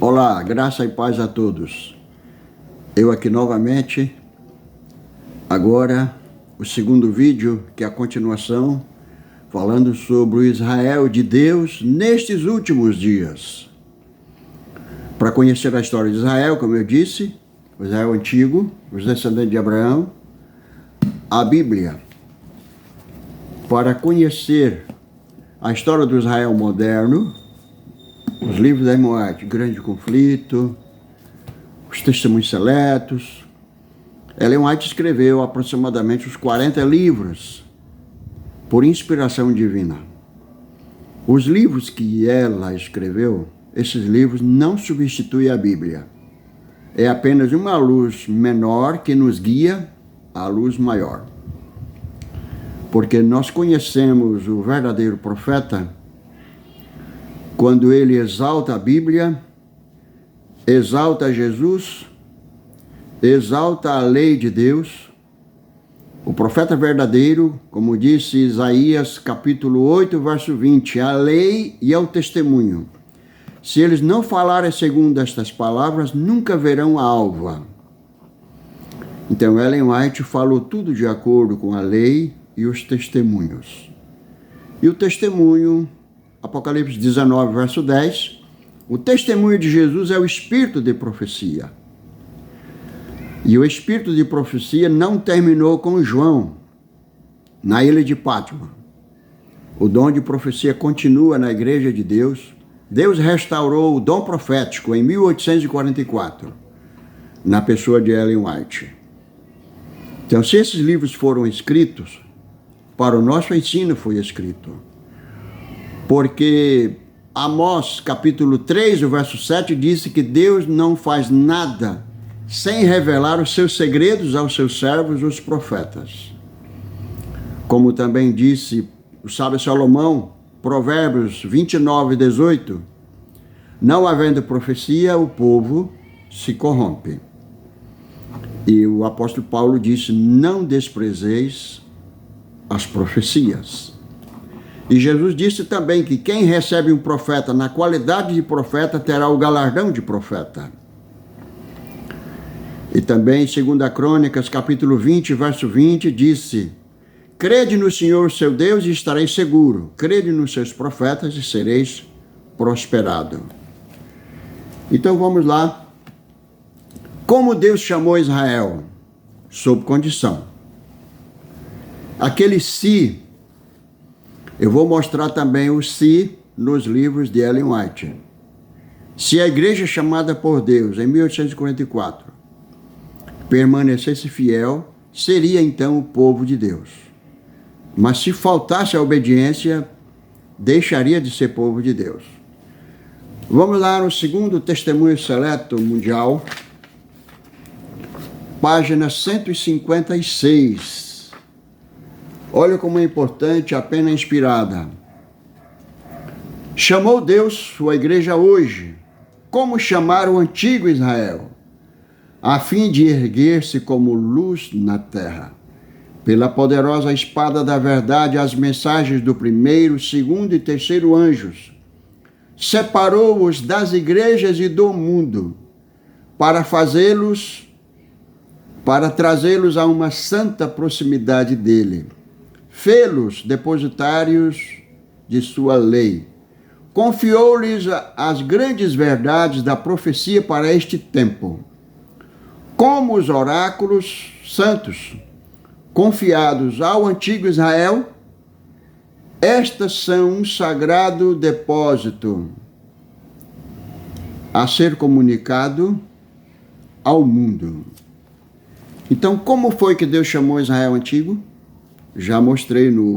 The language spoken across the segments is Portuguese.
Olá, graça e paz a todos. Eu aqui novamente, agora o segundo vídeo, que é a continuação, falando sobre o Israel de Deus nestes últimos dias. Para conhecer a história de Israel, como eu disse, o Israel antigo, os descendentes de Abraão, a Bíblia. Para conhecer a história do Israel moderno, os livros da Ellen White, Grande Conflito, os Testemunhos Seletos. Ellen White escreveu aproximadamente uns 40 livros por inspiração divina. Os livros que ela escreveu, esses livros não substituem a Bíblia. É apenas uma luz menor que nos guia à luz maior. Porque nós conhecemos o verdadeiro profeta quando ele exalta a Bíblia, exalta Jesus, exalta a lei de Deus. O profeta verdadeiro, como disse Isaías capítulo 8, verso 20, a lei e ao testemunho. Se eles não falarem segundo estas palavras, nunca verão a alva. Então Ellen White falou tudo de acordo com a lei e os testemunhos. E o testemunho, Apocalipse 19, verso 10, o testemunho de Jesus é o espírito de profecia. E o espírito de profecia não terminou com João, na ilha de Pátmos. O dom de profecia continua na igreja de Deus. Deus restaurou o dom profético em 1844, na pessoa de Ellen White. Então, se esses livros foram escritos, para o nosso ensino foi escrito. Porque Amós, capítulo 3, o verso 7, disse que Deus não faz nada sem revelar os seus segredos aos seus servos, os profetas. Como também disse o sábio Salomão, Provérbios 29, 18, não havendo profecia, o povo se corrompe. E o apóstolo Paulo disse, não desprezeis as profecias. E Jesus disse também que quem recebe um profeta na qualidade de profeta terá o galardão de profeta. E também, segundo a Crônicas, capítulo 20, verso 20, disse, crede no Senhor seu Deus e estareis seguro. Crede nos seus profetas e sereis prosperado. Então vamos lá. Como Deus chamou Israel? Sob condição. Aquele se, eu vou mostrar também o se nos livros de Ellen White. Se a igreja chamada por Deus em 1844 permanecesse fiel, seria então o povo de Deus. Mas se faltasse a obediência, deixaria de ser povo de Deus. Vamos lá no segundo Testemunho Seleto Mundial, página 156. Olha como é importante a pena inspirada. Chamou Deus sua igreja hoje, como chamar o antigo Israel, a fim de erguer-se como luz na terra. Pela poderosa espada da verdade, as mensagens do primeiro, segundo e terceiro anjos, separou-os das igrejas e do mundo, para trazê-los a uma santa proximidade dele. Fê-los depositários de sua lei. Confiou-lhes as grandes verdades da profecia para este tempo. Como os oráculos santos, confiados ao antigo Israel, estas são um sagrado depósito a ser comunicado ao mundo. Então, como foi que Deus chamou Israel antigo? Já mostrei no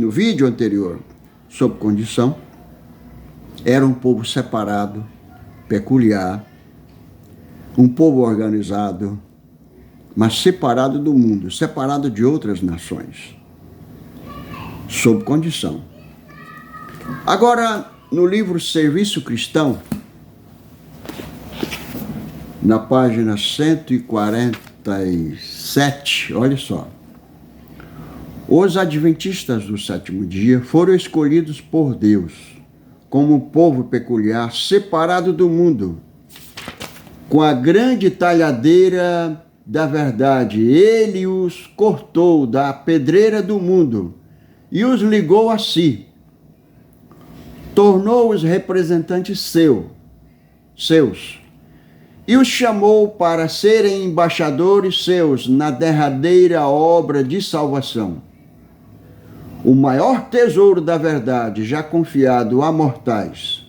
vídeo anterior, sob condição. Era um povo separado, peculiar, um povo organizado, mas separado do mundo, separado de outras nações, sob condição. Agora, no livro Serviço Cristão, na página 147, olha só. Os adventistas do sétimo dia foram escolhidos por Deus como um povo peculiar, separado do mundo, com a grande talhadeira da verdade. Ele os cortou da pedreira do mundo e os ligou a si. Tornou-os representantes seus e os chamou para serem embaixadores seus na derradeira obra de salvação. O maior tesouro da verdade já confiado a mortais.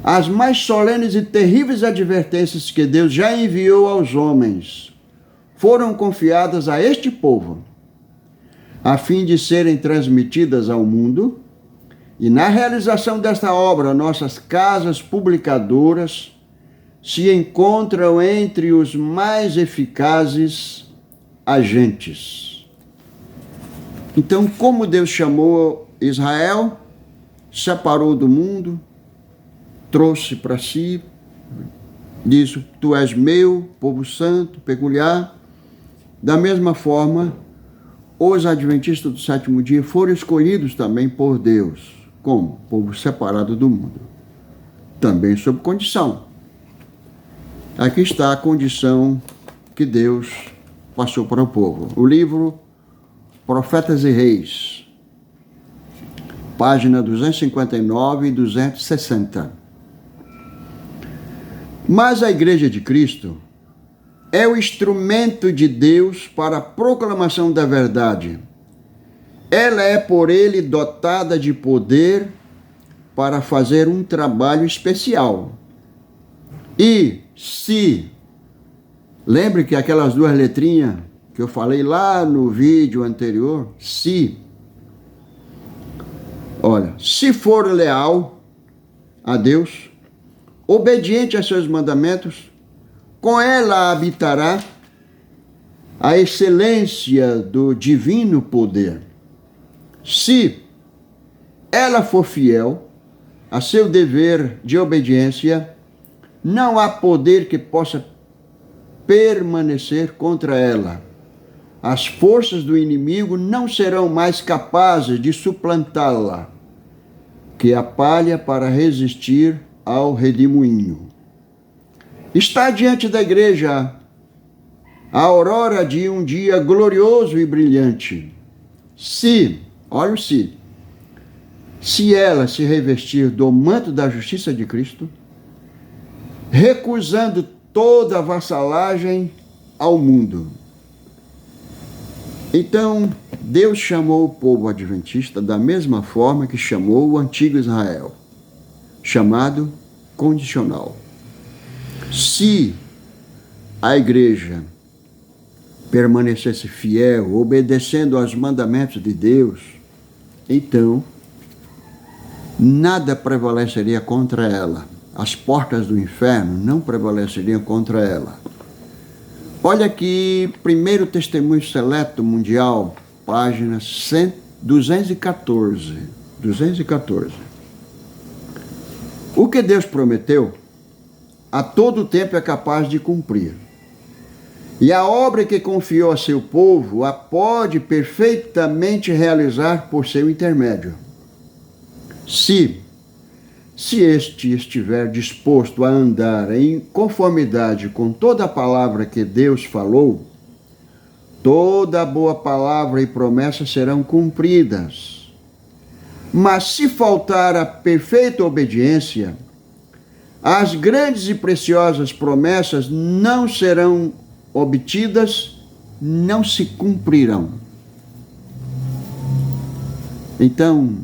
As mais solenes e terríveis advertências que Deus já enviou aos homens foram confiadas a este povo, a fim de serem transmitidas ao mundo, e na realização desta obra, nossas casas publicadoras se encontram entre os mais eficazes agentes. Então, como Deus chamou Israel, separou do mundo, trouxe para si, disse: tu és meu, povo santo, peculiar. Da mesma forma, os adventistas do sétimo dia foram escolhidos também por Deus, como povo separado do mundo, também sob condição. Aqui está a condição que Deus passou para o povo. O livro Profetas e Reis, página 259 e 260. Mas a Igreja de Cristo é o instrumento de Deus para a proclamação da verdade. Ela é por ele dotada de poder para fazer um trabalho especial. E se, lembre que aquelas duas letrinhas que eu falei lá no vídeo anterior, se for leal a Deus, obediente a seus mandamentos, com ela habitará a excelência do divino poder. Se ela for fiel a seu dever de obediência, não há poder que possa permanecer contra ela. As forças do inimigo não serão mais capazes de suplantá-la, que a palha para resistir ao redemoinho. Está diante da igreja a aurora de um dia glorioso e brilhante. Se ela se revestir do manto da justiça de Cristo, recusando toda a vassalagem ao mundo. Então, Deus chamou o povo adventista da mesma forma que chamou o antigo Israel, chamado condicional. Se a igreja permanecesse fiel, obedecendo aos mandamentos de Deus, então nada prevaleceria contra ela. As portas do inferno não prevaleceriam contra ela. Olha aqui, Primeiro Testemunho Seleto Mundial, página 214. O que Deus prometeu, a todo tempo é capaz de cumprir. E a obra que confiou a seu povo a pode perfeitamente realizar por seu intermédio. Se este estiver disposto a andar em conformidade com toda a palavra que Deus falou, toda boa palavra e promessa serão cumpridas. Mas se faltar a perfeita obediência, as grandes e preciosas promessas não serão obtidas, não se cumprirão. Então,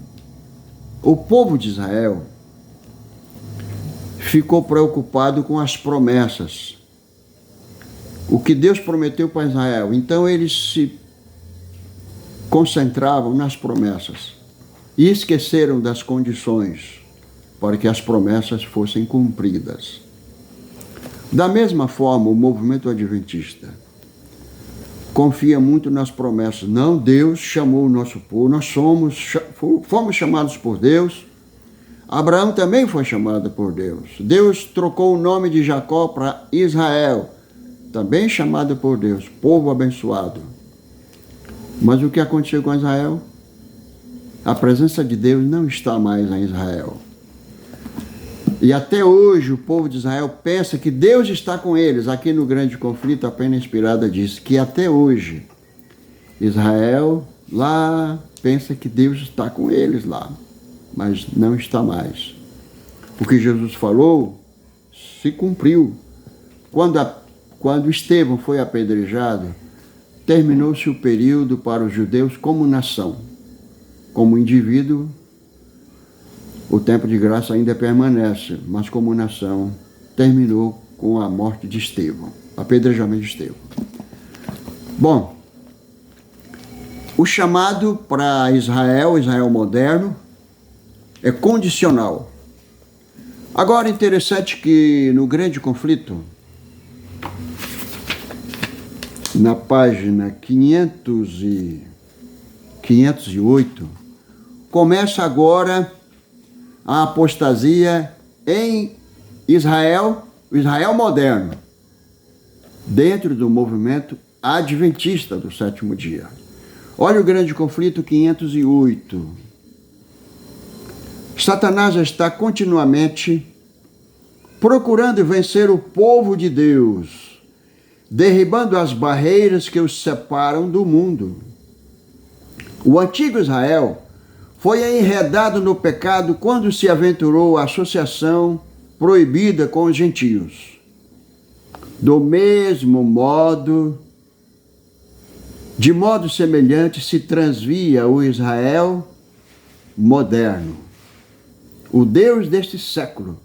o povo de Israel ficou preocupado com as promessas, o que Deus prometeu para Israel. Então eles se concentravam nas promessas e esqueceram das condições para que as promessas fossem cumpridas. Da mesma forma, o movimento adventista confia muito nas promessas. Não, Deus chamou o nosso povo, nós fomos chamados por Deus. Abraão também foi chamado por Deus. Deus trocou o nome de Jacó para Israel, também chamado por Deus, povo abençoado. Mas o que aconteceu com Israel? A presença de Deus não está mais em Israel. E até hoje o povo de Israel pensa que Deus está com eles. Aqui no Grande Conflito, a Pena Inspirada diz que até hoje Israel lá pensa que Deus está com eles lá, mas não está mais. O que Jesus falou se cumpriu. Quando Estevão foi apedrejado, terminou-se o período para os judeus como nação. Como indivíduo, o tempo de graça ainda permanece, mas como nação, terminou com a morte de Estevão, apedrejamento de Estevão. Bom, o chamado para Israel moderno, é condicional. Agora, interessante que no Grande Conflito, na página 508, começa agora a apostasia em Israel, o Israel moderno, dentro do movimento adventista do sétimo dia. Olha o Grande Conflito 508. Satanás está continuamente procurando vencer o povo de Deus, derribando as barreiras que os separam do mundo. O antigo Israel foi enredado no pecado quando se aventurou à associação proibida com os gentios. Do mesmo modo, de modo semelhante, se transvia o Israel moderno. O Deus deste século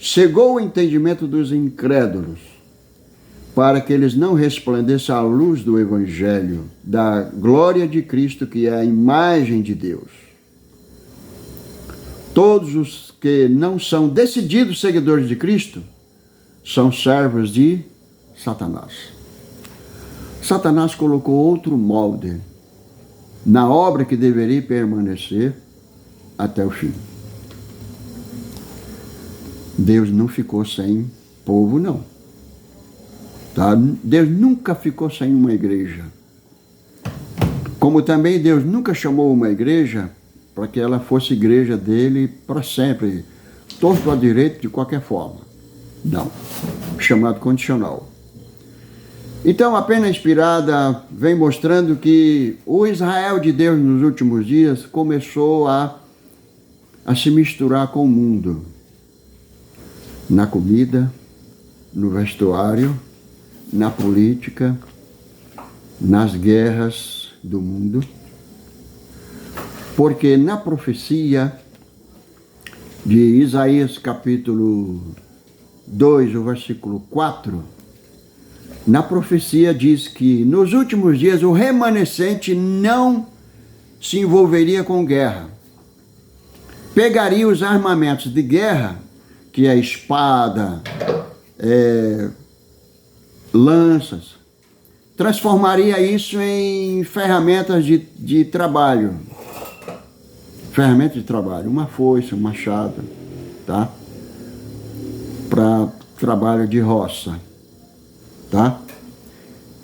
cegou o entendimento dos incrédulos para que eles não resplandeçam a luz do Evangelho, da glória de Cristo, que é a imagem de Deus. Todos os que não são decididos seguidores de Cristo são servos de Satanás. Satanás colocou outro molde na obra que deveria permanecer até o fim. Deus não ficou sem povo, não. Tá? Deus nunca ficou sem uma igreja. Como também Deus nunca chamou uma igreja para que ela fosse igreja dele para sempre, torto à direita de qualquer forma. Não. Chamado condicional. Então, a Pena Inspirada vem mostrando que o Israel de Deus nos últimos dias começou a se misturar com o mundo. Na comida, no vestuário, na política, nas guerras do mundo. Porque na profecia de Isaías capítulo 2, o versículo 4, na profecia diz que nos últimos dias o remanescente não se envolveria com guerra. Pegaria os armamentos de guerra, que é espada, lanças, transformaria isso em ferramentas de trabalho. Ferramenta de trabalho, uma foice, um machado, tá? Para trabalho de roça, tá?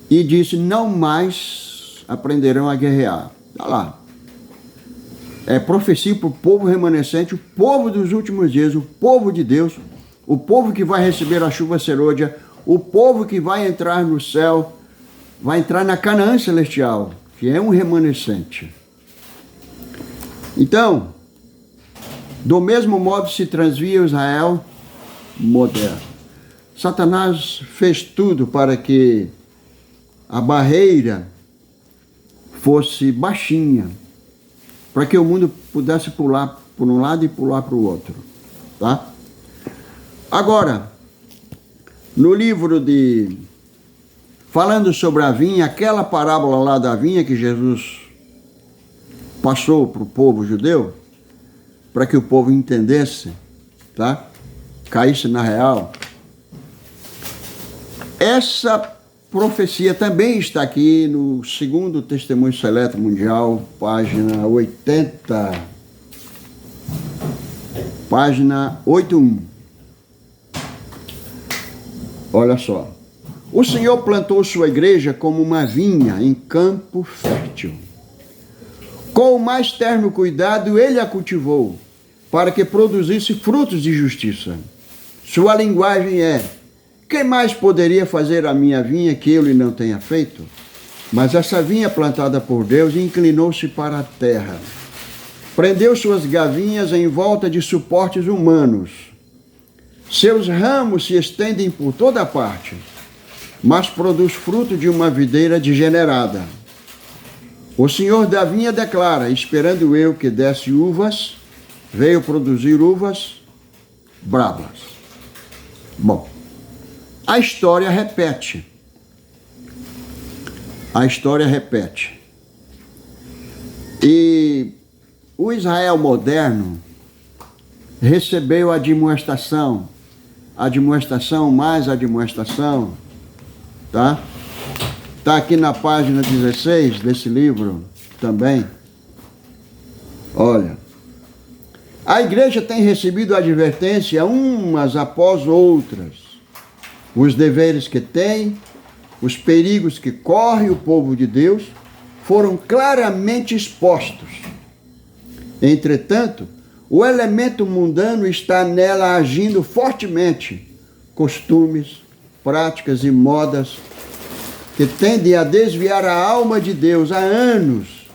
E disse, não mais aprenderão a guerrear. Tá lá. É profecia para o povo remanescente, o povo dos últimos dias, o povo de Deus, o povo que vai receber a chuva serôdia, o povo que vai entrar no céu, vai entrar na Canaã celestial, que é um remanescente. Então, do mesmo modo se transvia o Israel moderno. Satanás fez tudo para que a barreira fosse baixinha, para que o mundo pudesse pular por um lado e pular para o outro, tá? Agora, no livro falando sobre a vinha, aquela parábola lá da vinha que Jesus passou para o povo judeu, para que o povo entendesse, tá? Caísse na real. Essa profecia também está aqui no segundo Testemunho Seleto Mundial, página 80, página 81. Olha só. O Senhor plantou sua igreja como uma vinha em campo fértil. Com o mais terno cuidado, ele a cultivou, para que produzisse frutos de justiça. Sua linguagem é: quem mais poderia fazer a minha vinha que eu lhe não tenha feito? Mas essa vinha plantada por Deus inclinou-se para a terra. Prendeu suas gavinhas em volta de suportes humanos. Seus ramos se estendem por toda parte, mas produz fruto de uma videira degenerada. O Senhor da vinha declara: esperando eu que desse uvas, veio produzir uvas bravas. Bom, a história repete. A história repete. E o Israel moderno recebeu a admoestação mais admoestação, tá? Está aqui na página 16 desse livro também. Olha, a igreja tem recebido advertência umas após outras. Os deveres que tem, os perigos que corre o povo de Deus foram claramente expostos. Entretanto, o elemento mundano está nela agindo fortemente. Costumes, práticas e modas que tendem a desviar a alma de Deus há anos,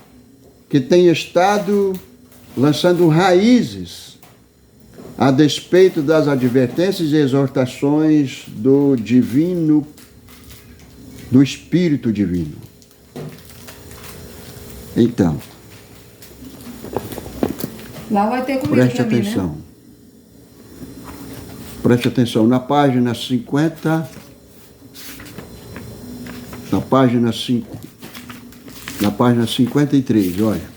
que tem estado lançando raízes a despeito das advertências e exortações do divino, do Espírito Divino. Então, lá vai ter comida preste pra mim, atenção. né? Preste atenção, na página 50, na página 53, olha.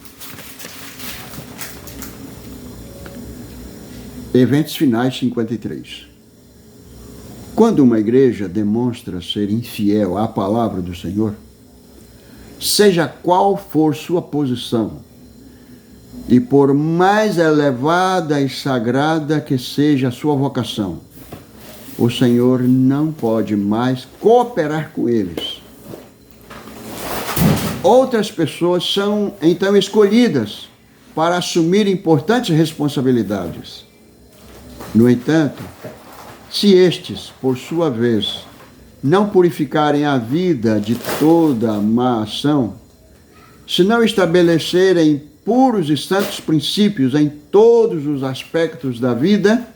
Eventos finais 53. Quando uma igreja demonstra ser infiel à palavra do Senhor, seja qual for sua posição, e por mais elevada e sagrada que seja a sua vocação, o Senhor não pode mais cooperar com eles. Outras pessoas são então escolhidas para assumir importantes responsabilidades. No entanto, se estes, por sua vez, não purificarem a vida de toda má ação, se não estabelecerem puros e santos princípios em todos os aspectos da vida,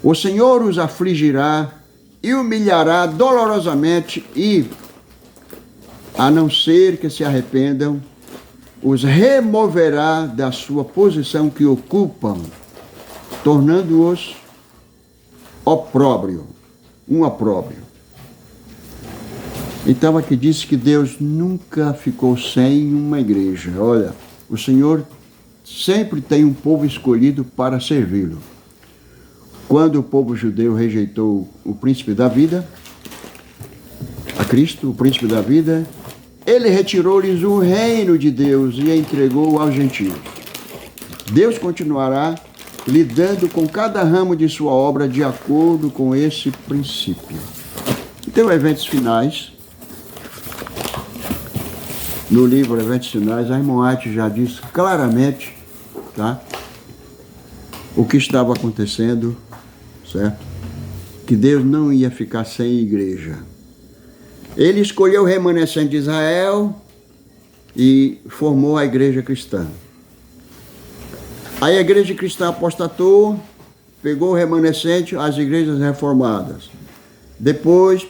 o Senhor os afligirá e humilhará dolorosamente e, a não ser que se arrependam, os removerá da sua posição que ocupam, tornando-os opróbrio, um opróbrio. Então aqui diz que Deus nunca ficou sem uma igreja. Olha, o Senhor sempre tem um povo escolhido para servi-lo. Quando o povo judeu rejeitou o príncipe da vida, a Cristo, o príncipe da vida, ele retirou-lhes o reino de Deus e entregou aos gentios. Deus continuará lidando com cada ramo de sua obra de acordo com esse princípio. Então, eventos finais. No livro Eventos Finais, a irmã White já disse claramente, tá, o que estava acontecendo, certo? Que Deus não ia ficar sem igreja. Ele escolheu o remanescente de Israel e formou a igreja cristã. Aí a igreja cristã apostatou, pegou o remanescente, as igrejas reformadas. Depois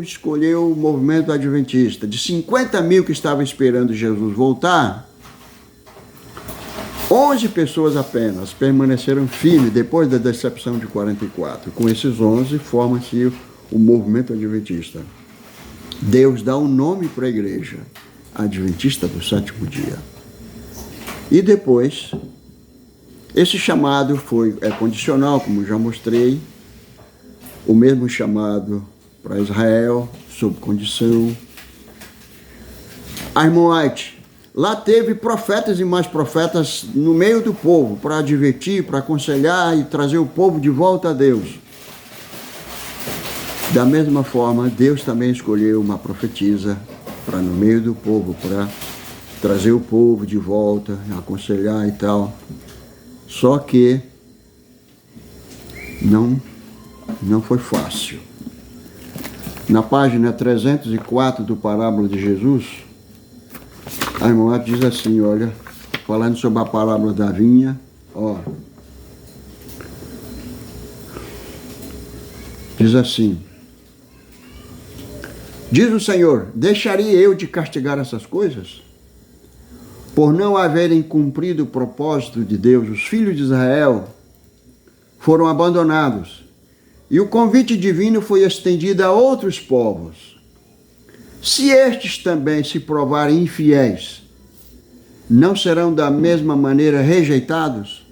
escolheu o movimento adventista. De 50 mil que estavam esperando Jesus voltar, 11 pessoas apenas permaneceram firmes depois da decepção de 44. Com esses 11, forma-se o movimento adventista. Deus dá um nome para a igreja, Adventista do Sétimo Dia. E depois, esse chamado é condicional, como já mostrei, o mesmo chamado para Israel, sob condição. A irmã White, lá teve profetas e mais profetas no meio do povo, para advertir, para aconselhar e trazer o povo de volta a Deus. Da mesma forma, Deus também escolheu uma profetisa para no meio do povo, para trazer o povo de volta, aconselhar e tal. Só que não foi fácil. Na página 304 do Parábola de Jesus, a irmã Lati diz assim, olha, falando sobre a parábola da vinha, ó. Diz assim, diz o Senhor, deixaria eu de castigar essas coisas? Por não haverem cumprido o propósito de Deus, os filhos de Israel foram abandonados, e o convite divino foi estendido a outros povos. Se estes também se provarem infiéis, não serão da mesma maneira rejeitados?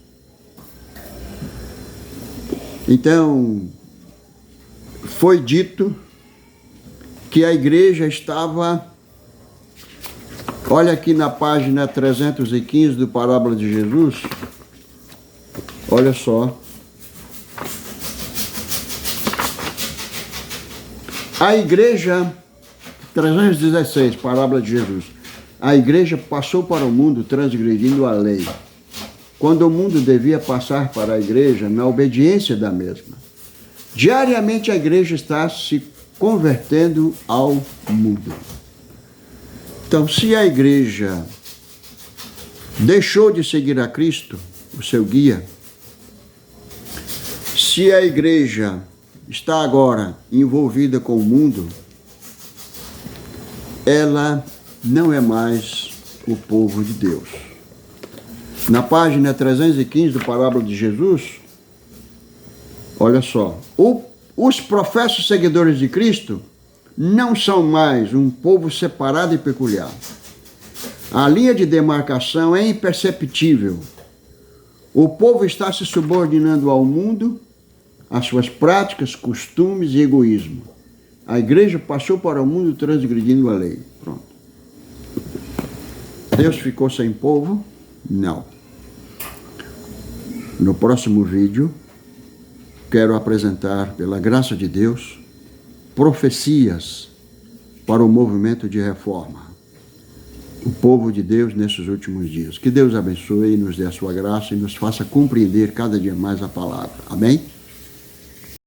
Então, foi dito que a igreja estava, olha aqui na página 315 do Parábola de Jesus, olha só. A igreja, 316, Parábola de Jesus. A igreja passou para o mundo transgredindo a lei, quando o mundo devia passar para a igreja na obediência da mesma. Diariamente a igreja está se convertendo ao mundo. Então, se a igreja deixou de seguir a Cristo, o seu guia, se a igreja está agora envolvida com o mundo, ela não é mais o povo de Deus. Na página 315 do Parábola de Jesus, olha só, os professos seguidores de Cristo não são mais um povo separado e peculiar. A linha de demarcação é imperceptível. O povo está se subordinando ao mundo, às suas práticas, costumes e egoísmo. A igreja passou para o mundo transgredindo a lei. Pronto. Deus ficou sem povo? Não. No próximo vídeo, quero apresentar, pela graça de Deus, profecias para o movimento de reforma. O povo de Deus nesses últimos dias. Que Deus abençoe e nos dê a sua graça e nos faça compreender cada dia mais a palavra. Amém?